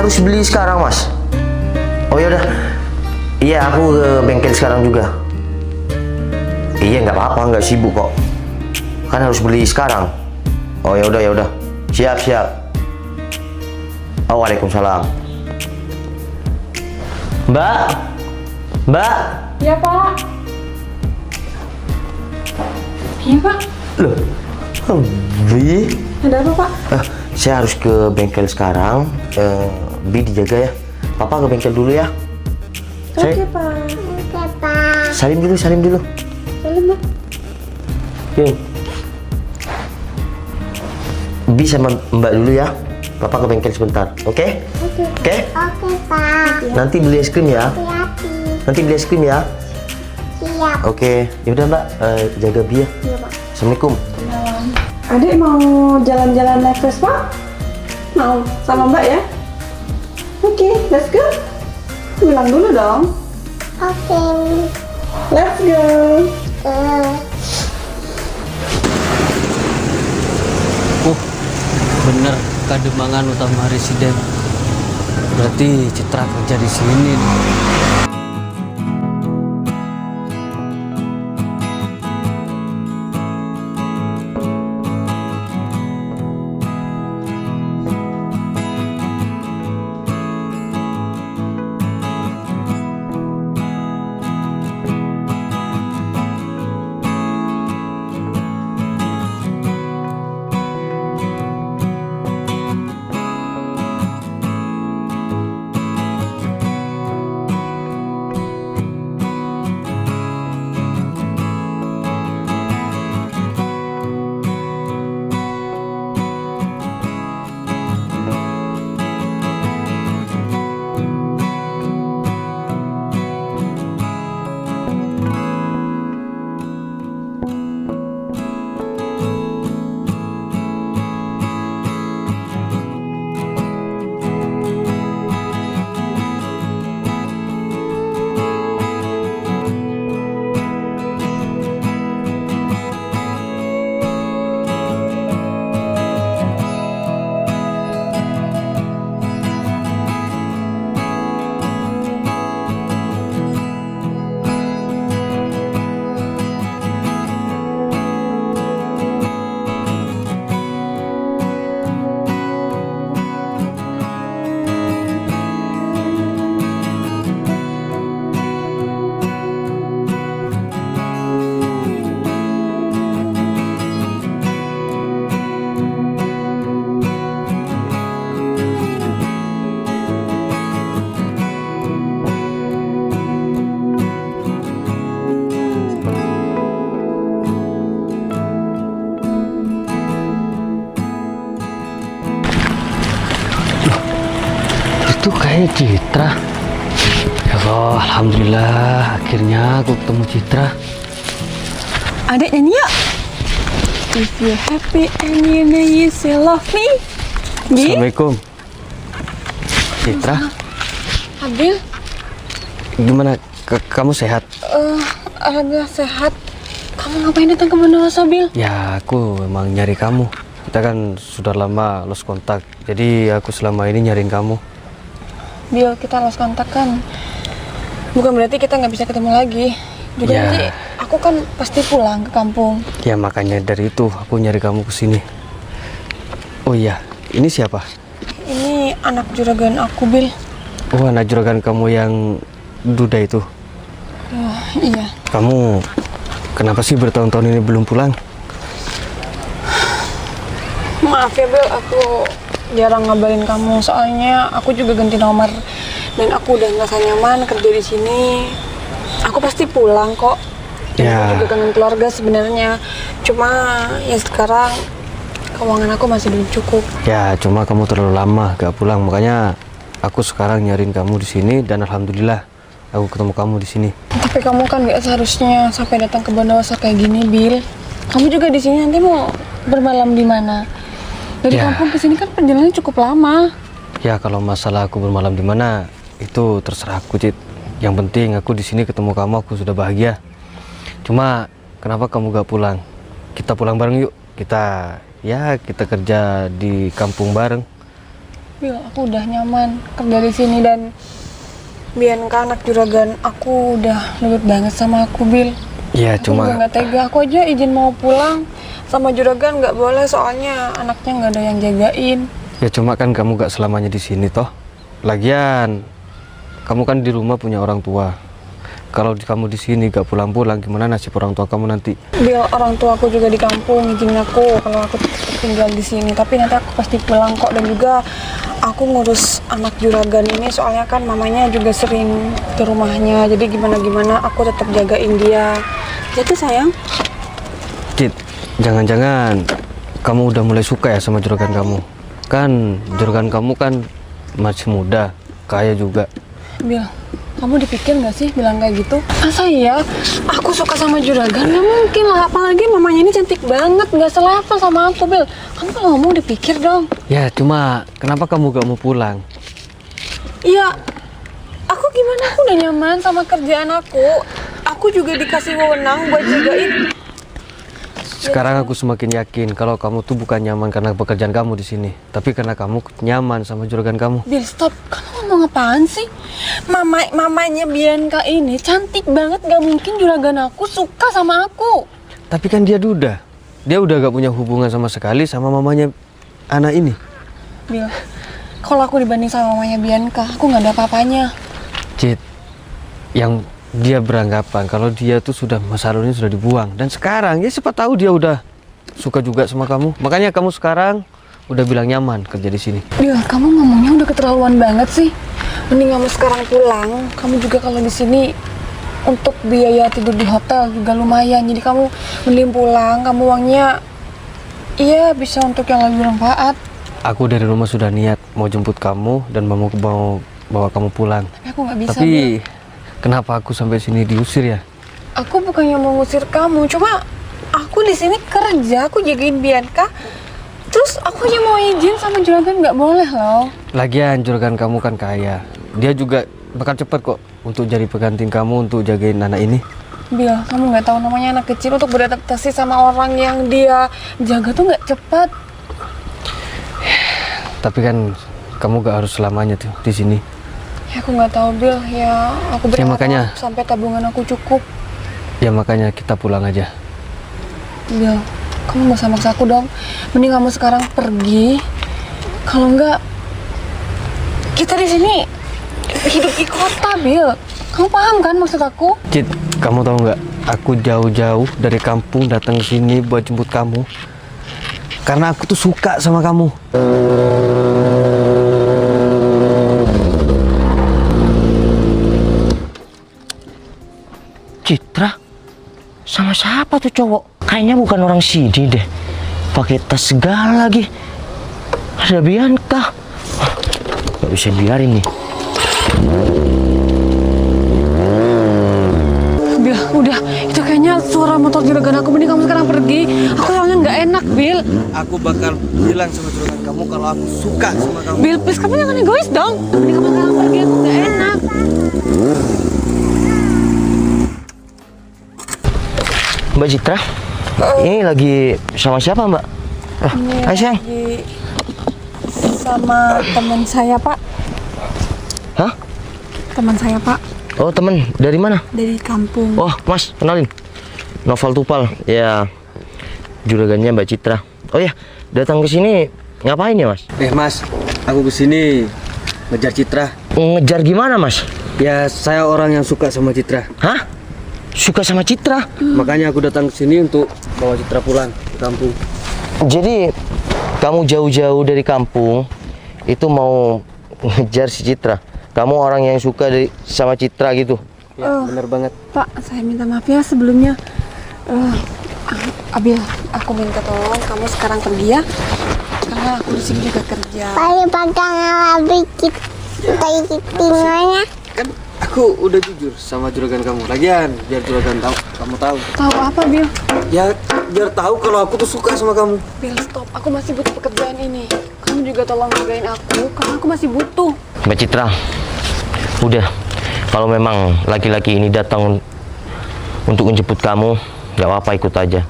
harus beli sekarang, Mas. Oh ya udah. Iya, aku ke bengkel sekarang juga. Iya, nggak apa-apa, nggak sibuk kok. Kan harus beli sekarang. Oh ya udah, ya udah. Siap, siap. Oh, waalaikumsalam. Mbak, Mbak. Ya, Pak. Iya, Pak. Loh, Bi. Ada apa, Pak? Saya harus ke bengkel sekarang. Bi dijaga ya. Papa ke bengkel dulu ya. Oke, Pak. Oke, Pak. Salim dulu, salim dulu. Salim, Pak. Oke. Bi sama Mbak dulu ya. Papa ke bengkel sebentar, oke? Oke. Oke? Oke, Pak. Nanti beli es krim ya. Hati-hati. Nanti beli es krim ya. Siap. Oke. Ya udah Mbak, jaga Bi ya. Iya, Pak. Assalamualaikum. Adik mau jalan-jalan naik Vespa? Mau sama Mbak ya? Oke, let's go. Bilang dulu dong. Oke. Let's go. Bener, Kademangan Utama Residen. Berarti Citra kerja di sini nih. Itu kayak Citra. Ya Allah, alhamdulillah akhirnya aku ketemu Citra. Adik nyanyi yuk. If you happy and you know you still love me. Bi? Assalamualaikum. Citra, Abil? gimana? Kamu sehat? Alhamdulillah sehat. Kamu ngapain datang ke Bondowoso, Bil? Ya, aku emang nyari kamu. Kita kan sudah lama lost kontak. Jadi aku selama ini nyariin kamu. Bil, kita lost kontak kan. Bukan berarti kita nggak bisa ketemu lagi. Juga Ya. nanti aku kan pasti pulang ke kampung. Ya makanya dari itu aku nyari kamu ke sini. Oh iya, ini siapa? Ini anak juragan aku, Bil. Oh, anak juragan kamu yang duda itu. Iya. Kamu kenapa sih bertahun-tahun ini belum pulang? Maaf ya, Bil, aku jarang ngabarin kamu. Soalnya aku juga ganti nomor dan aku udah nggak nyaman kerja di sini. Aku pasti pulang kok. Dan Ya. aku juga kangen keluarga sebenarnya. Cuma ya sekarang keuangan aku masih belum cukup. Ya, cuma kamu terlalu lama gak pulang, makanya aku sekarang nyariin kamu di sini dan alhamdulillah aku ketemu kamu di sini. Tapi kamu kan nggak seharusnya sampai datang ke Bondowoso kayak gini, Bil. Kamu juga di sini nanti mau bermalam di mana? Dari Ya. kampung ke sini kan perjalanannya cukup lama. Ya, kalau masalah aku bermalam di mana itu terserah aku, Cit. Yang penting aku di sini ketemu kamu, aku sudah bahagia. Cuma kenapa kamu gak pulang? Kita pulang bareng yuk. Kita kerja di kampung bareng. Bil, aku udah nyaman kerja di sini dan Bianca anak juragan aku udah nurut banget sama aku, Bil. Ya Aku juga cuma nggak tega, aku aja izin mau pulang sama juragan nggak boleh soalnya anaknya nggak ada yang jagain. ya cuma kan kamu gak selamanya di sini toh. Lagian kamu kan di rumah punya orang tua. Kalau kamu di sini gak pulang-pulang, gimana nasib orang tua kamu nanti? Bil, orang tua aku juga di kampung izin aku kalau aku tetap tinggal di sini. Tapi nanti aku pasti pulang kok, dan juga aku ngurus anak juragan ini soalnya kan mamanya juga sering ke rumahnya. Jadi gimana aku tetap jagain dia. Jadi sayang. Cid, jangan-jangan kamu udah mulai suka ya sama juragan kamu? Kan juragan kamu kan masih muda, kaya juga. Bil, kamu dipikir nggak sih bilang kayak gitu? Masa iya? Aku suka sama juragan? Nggak mungkin lah, apalagi mamanya ini cantik banget, nggak selevel sama aku, Bil. Kamu kalau ngomong dipikir dong. Ya cuma kenapa kamu gak mau pulang? Iya, aku gimana? Aku udah nyaman sama kerjaan aku. Aku juga dikasih wewenang buat jagain. Sekarang aku semakin yakin kalau kamu tuh bukan nyaman karena pekerjaan kamu di sini, tapi karena kamu nyaman sama juragan kamu. Bil, stop. Kamu ngomong apaan sih? Mamanya Bianca ini cantik banget, gak mungkin juragan aku suka sama aku. Tapi kan dia duda. Dia udah gak punya hubungan sama sekali sama mamanya anak ini. Bil, kalau aku dibanding sama mamanya Bianca, aku nggak ada apa-apanya. Cid, yang dia beranggapan kalau dia tuh sudah masa lalunya sudah dibuang, dan sekarang ya siapa tahu dia udah suka juga sama kamu. Makanya kamu sekarang udah bilang nyaman kerja di sini. Bil, kamu ngomongnya udah keterlaluan banget sih. Mending kamu sekarang pulang. Kamu juga kalau di sini untuk biaya tidur di hotel juga lumayan. Jadi kamu mending pulang. Kamu uangnya iya bisa untuk yang lebih bermanfaat. Aku dari rumah sudah niat mau jemput kamu dan mau bawa kamu pulang. Tapi aku nggak bisa. Tapi Bil. kenapa aku sampai sini diusir ya? Aku bukannya mau ngusir kamu, cuma aku di sini kerja, aku jagain Bianca. Terus aku hanya mau izin sama juragan, nggak boleh loh. Lagian juragan kamu kan kaya. Dia juga bakal cepet kok untuk jadi pengganti kamu untuk jagain anak ini. Bil, kamu nggak tahu namanya anak kecil untuk beradaptasi sama orang yang dia jaga tuh nggak cepat. Tapi kan kamu gak harus selamanya tuh di sini. Ya aku nggak tahu, Bil. Ya aku berharap makanya. sampai tabungan aku cukup. Ya makanya kita pulang aja. Bil, kamu nggak usah maksa aku dong. Mending kamu sekarang pergi. Kalau nggak, kita di sini hidup di kota, Bil. Kamu paham kan maksud aku? Cid, kamu tahu nggak? Aku jauh-jauh dari kampung datang ke sini buat jemput kamu. Karena aku tuh suka sama kamu. Citra? Sama siapa tuh cowok? Kayaknya bukan orang sini deh. Pakai tas segala lagi. Ada Bianca. Gak bisa biarin nih. Bil, udah. Itu kayaknya suara motor juragan aku. Mending kamu sekarang pergi. Aku soalnya nggak enak, Bil. Aku bakal bilang sama juragan kamu kalau aku suka sama kamu. Bil, please, kamu jangan egois dong. Mending kamu sekarang pergi. Aku nggak enak. Mbak Citra? Ini lagi sama siapa, Mbak? Hai, sayang. Lagi sama teman saya, Pak. Hah? Teman saya, Pak. Oh, temen. Dari mana? Dari kampung. Oh, Mas, kenalin. Noval Tupal. Ya, juragannya Mbak Citra. Oh ya, datang ke sini ngapain ya, Mas? Mas, aku kesini ngejar Citra. Ngejar gimana, Mas? Ya, saya orang yang suka sama Citra. Hah? Suka sama Citra? Makanya aku datang ke sini untuk bawa Citra pulang ke kampung. Jadi, kamu jauh-jauh dari kampung itu mau ngejar si Citra? Kamu orang yang suka sama Citra gitu? Ya, bener banget. Pak, saya minta maaf ya sebelumnya. Abil, aku minta tolong kamu sekarang pergi ya. Karena aku di sini juga kerja. Paling pegang lebih tinggalnya. Kan aku udah jujur sama juragan kamu. Lagian biar juragan tahu, kamu tahu. Tahu apa, Bil? Ya biar tahu kalau aku tuh suka sama kamu. Bil, stop. Aku masih butuh pekerjaan ini. Kamu juga tolong jagain aku karena aku masih butuh. Mbak Citra, udah. Kalau memang laki-laki ini datang untuk menjemput kamu, nggak apa-apa, ikut aja.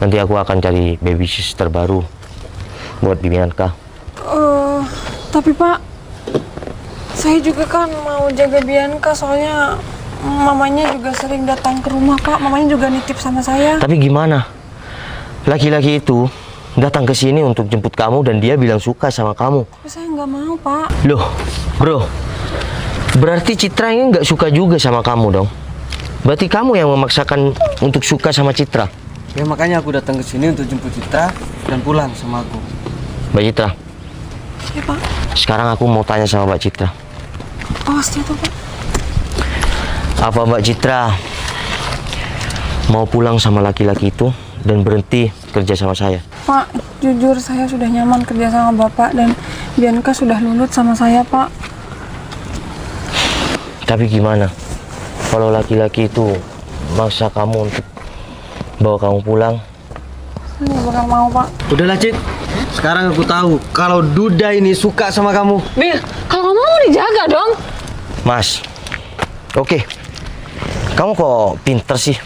Nanti aku akan cari baby sister baru buat Bianca. Tapi Pak, saya juga kan mau jaga Bianca soalnya mamanya juga sering datang ke rumah Pak. Mamanya juga nitip sama saya. Tapi gimana? Laki-laki itu datang ke sini untuk jemput kamu dan dia bilang suka sama kamu. Tapi saya nggak mau Pak. Loh, bro. Berarti Citra ini nggak suka juga sama kamu dong? Berarti kamu yang memaksakan untuk suka sama Citra? Ya makanya aku datang ke sini untuk jemput Citra dan pulang sama aku. Mbak Citra, Ya Pak. sekarang aku mau tanya sama Mbak Citra. Pasti tuh Pak. Apa Mbak Citra mau pulang sama laki-laki itu dan berhenti kerja sama saya? Pak, jujur saya sudah nyaman kerja sama Bapak dan Bianca sudah nurut sama saya Pak. Tapi gimana kalau laki-laki itu maksa kamu untuk bawa kamu pulang? Saya nggak bakal mau Pak. Udahlah Cit, sekarang aku tahu kalau Duda ini suka sama kamu. Bil, kalau kamu mau dijaga dong. Mas, oke. Kamu kok pinter sih?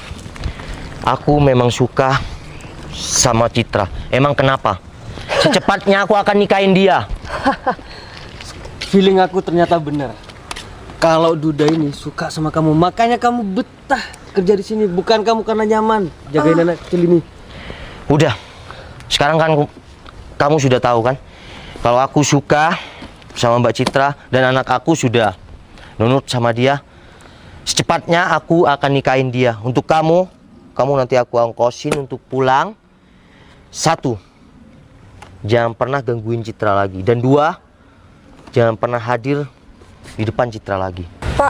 Aku memang suka sama Citra. Emang kenapa? Secepatnya aku akan nikahin dia. Feeling aku ternyata benar. Kalau Duda ini suka sama kamu, makanya kamu betah kerja di sini. Bukan kamu karena nyaman jagain anak kecil ini. Udah, sekarang kan kamu sudah tahu kan? Kalau aku suka sama Mbak Citra dan anak aku sudah nurut sama dia, secepatnya aku akan nikahin dia. Untuk kamu nanti aku ongkosin untuk pulang. 1, jangan pernah gangguin Citra lagi. Dan 2, jangan pernah hadir di depan Citra lagi. Pak,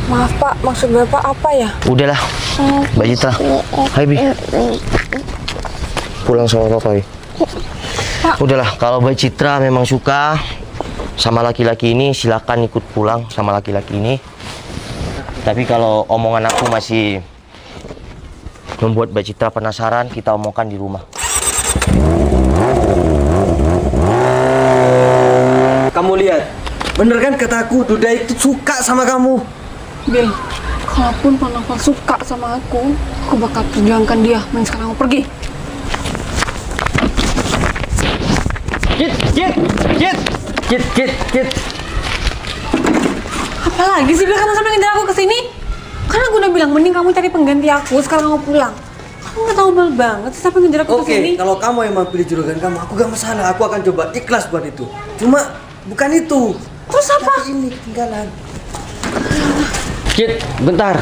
maaf Pak, maksud Bapak apa ya? Udahlah, Mbak Citra. Hai Bi, pulang sama Papa Bi. Udahlah, kalau Mbak Citra memang suka sama laki-laki ini, silakan ikut pulang sama laki-laki ini. Tapi kalau omongan aku masih membuat Mbak Citra penasaran, kita omongkan di rumah. Kamu lihat, bener kan kataku, Duda itu suka sama kamu. Bil, kalaupun Pak Novel suka sama aku bakal perjuangkan dia. Mending sekarang aku pergi. Cit. Apa lagi sih Bil, kamu sampai ngejar aku ke sini? Kan aku udah bilang mending kamu cari pengganti aku, sekarang kamu pulang. Kamu nggak tahu bal banget sih sampai ngejar aku ke sini. Oke, kalau kamu emang pilih juragan kamu, aku gak masalah. Aku akan coba ikhlas buat itu. Cuma bukan itu. Terus apa? Tapi ini ketinggalan. Cit, bentar.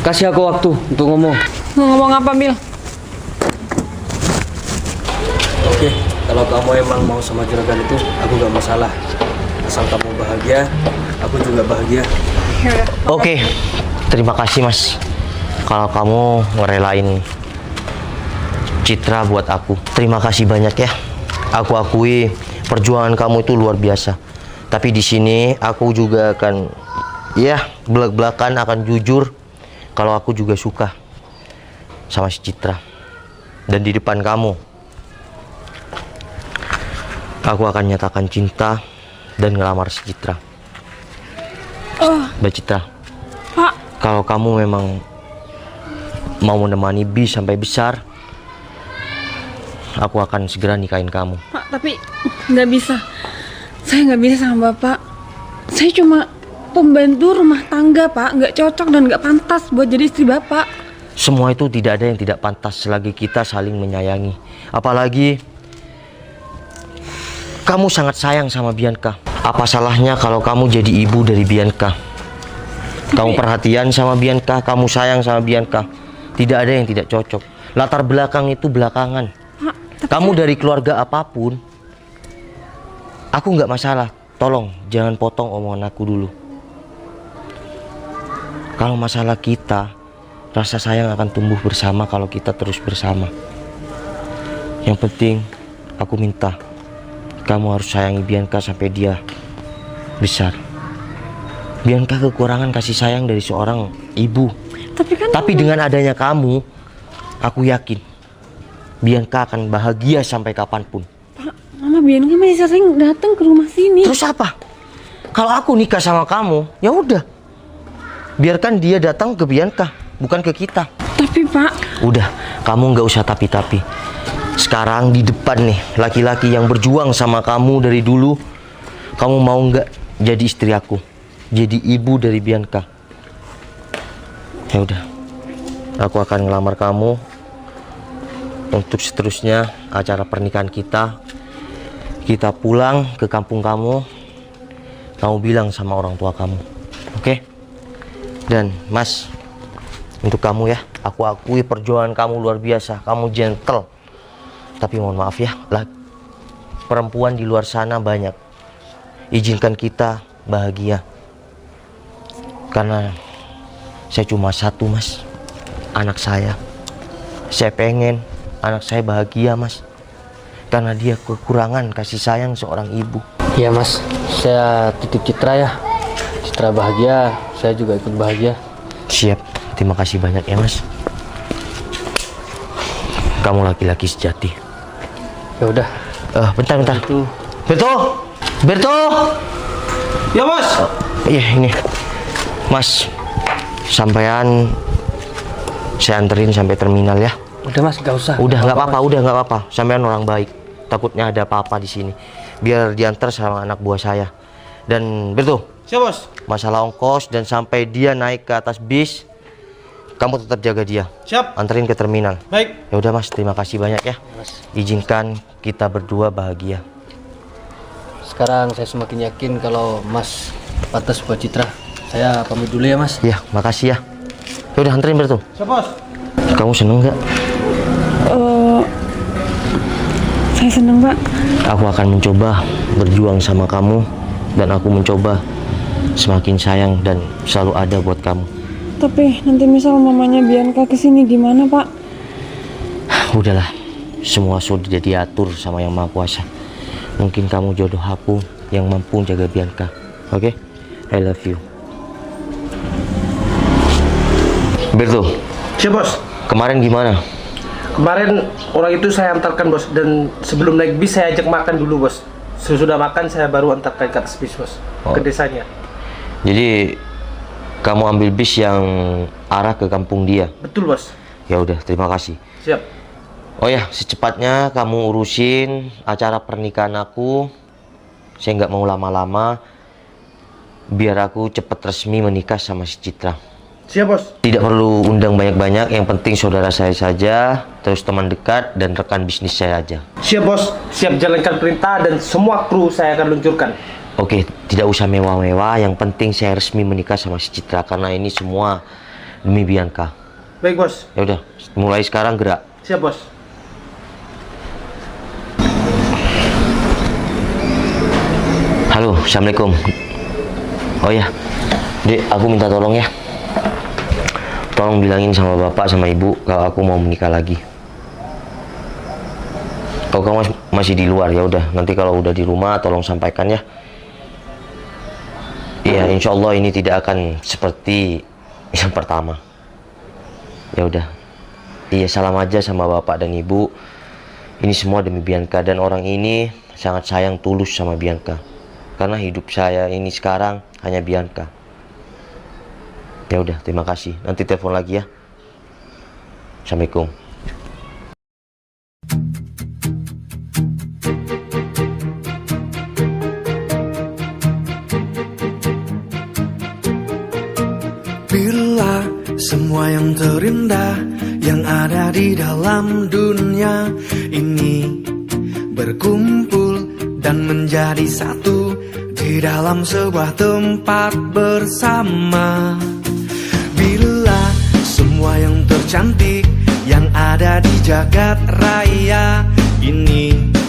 Kasih aku waktu untuk ngomong. Mau ngomong apa Bil? Oke, kalau kamu emang mau sama juragan itu, aku gak masalah. Asal kamu bahagia, aku juga bahagia. Yaudah. Oke, terima kasih Mas. Kalau kamu ngerelain Citra buat aku, terima kasih banyak ya. Aku akui perjuangan kamu itu luar biasa. Tapi di sini aku juga akan, ya belak-belakan akan jujur kalau aku juga suka sama si Citra. Dan di depan kamu, aku akan nyatakan cinta dan ngelamar si Citra. Mbak Citra, Pak, kalau kamu memang mau menemani Bi sampai besar, aku akan segera nikahin kamu. Pak, tapi nggak bisa. Saya nggak bisa sama Bapak. Saya cuma pembantu rumah tangga, Pak. Nggak cocok dan nggak pantas buat jadi istri Bapak. Semua itu tidak ada yang tidak pantas selagi kita saling menyayangi. Apalagi kamu sangat sayang sama Bianca. Apa salahnya kalau kamu jadi ibu dari Bianca? Kamu perhatian sama Bianca, kamu sayang sama Bianca. Tidak ada yang tidak cocok. Latar belakang itu belakangan. Pak, tapi Kamu dari keluarga apapun, aku nggak masalah. Tolong jangan potong omongan aku dulu. Kalau masalah kita, rasa sayang akan tumbuh bersama kalau kita terus bersama. Yang penting, aku minta kamu harus sayangi Bianca sampai dia besar. Bianca kekurangan kasih sayang dari seorang ibu. Tapi dengan adanya kamu, aku yakin Bianca akan bahagia sampai kapanpun. Pak, Mama Bianca masih sering datang ke rumah sini. Terus apa? Kalau aku nikah sama kamu, ya udah. Biarkan dia datang ke Bianca, bukan ke kita. Tapi Pak, Udah, kamu nggak usah tapi-tapi. Sekarang di depan nih, laki-laki yang berjuang sama kamu dari dulu, kamu mau nggak jadi istri aku, jadi ibu dari Bianca? Ya udah, aku akan ngelamar kamu. Untuk seterusnya acara pernikahan kita pulang ke kampung kamu bilang sama orang tua kamu, oke? Dan Mas, untuk kamu ya, aku akui perjuangan kamu luar biasa, kamu gentle. Tapi mohon maaf ya, perempuan di luar sana banyak. Izinkan kita bahagia, karena saya cuma satu, Mas, anak saya. Saya pengen anak saya bahagia, Mas, karena dia kekurangan kasih sayang seorang ibu. Iya Mas, saya titip Citra ya. Citra bahagia, saya juga ikut bahagia. Siap, terima kasih banyak ya Mas. Kamu laki-laki sejati. Ya udah. Bentar. Itu. Berto. Ya Bos. Iya ini, Mas. Sampean saya anterin sampai terminal ya. Udah Mas, nggak usah. Udah nggak apa-apa. Sampean orang baik. Takutnya ada apa-apa di sini. Biar diantar sama anak buah saya. Dan Berto. Siap Bos. Masalah ongkos dan sampai dia naik ke atas bis, kamu tetap jaga dia. Siap. Anterin ke terminal. Baik. Ya udah Mas, terima kasih banyak ya. Izinkan kita berdua bahagia. Sekarang saya semakin yakin kalau Mas pantas buat Citra. Saya pamit dulu ya Mas. Iya, makasih ya. Ya udah anterin Berto. Siap Bos. Kamu seneng nggak? Saya seneng, Pak. Aku akan mencoba berjuang sama kamu dan aku mencoba semakin sayang dan selalu ada buat kamu. Tapi nanti misal mamanya Bianca kesini gimana, Pak? Udahlah, semua sudah diatur sama Yang Maha Kuasa. Mungkin kamu jodoh aku yang mampu jaga Bianca. Oke? I love you. Berto, Siap Bos. kemarin gimana? Kemarin orang itu saya antarkan Bos, dan sebelum naik bis saya ajak makan dulu Bos. Sesudah makan saya baru antarkan ke atas bis Bos, ke desanya. Jadi kamu ambil bis yang arah ke kampung dia? Betul Bos. Ya udah, terima kasih. Siap. Oh ya, secepatnya kamu urusin acara pernikahan aku. Saya nggak mau lama-lama, biar aku cepat resmi menikah sama si Citra. Siap Bos. Tidak perlu undang banyak-banyak, yang penting saudara saya saja, terus teman dekat dan rekan bisnis saya aja. Siap Bos. Siap jalankan perintah dan semua kru saya akan luncurkan. Oke, tidak usah mewah-mewah, yang penting saya resmi menikah sama si Citra, karena ini semua demi Bianca. Baik Bos. Ya udah, mulai sekarang gerak. Siap Bos. Halo, assalamualaikum. Oh ya, Dek, aku minta tolong ya. Tolong bilangin sama bapak sama ibu kalau aku mau menikah lagi. Kalau kamu masih di luar, ya udah. Nanti kalau udah di rumah, tolong sampaikan ya. Iya, insya Allah ini tidak akan seperti yang pertama. Ya udah. Iya, salam aja sama bapak dan ibu. Ini semua demi Bianca, dan orang ini sangat sayang tulus sama Bianca. Karena hidup saya ini sekarang hanya Bianca. Ya udah, terima kasih. Nanti telepon lagi ya. Assalamualaikum. Bila semua yang terindah yang ada di dalam dunia ini berkumpul dan menjadi satu di dalam sebuah tempat bersama. Bila semua yang tercantik yang ada di jagat raya ini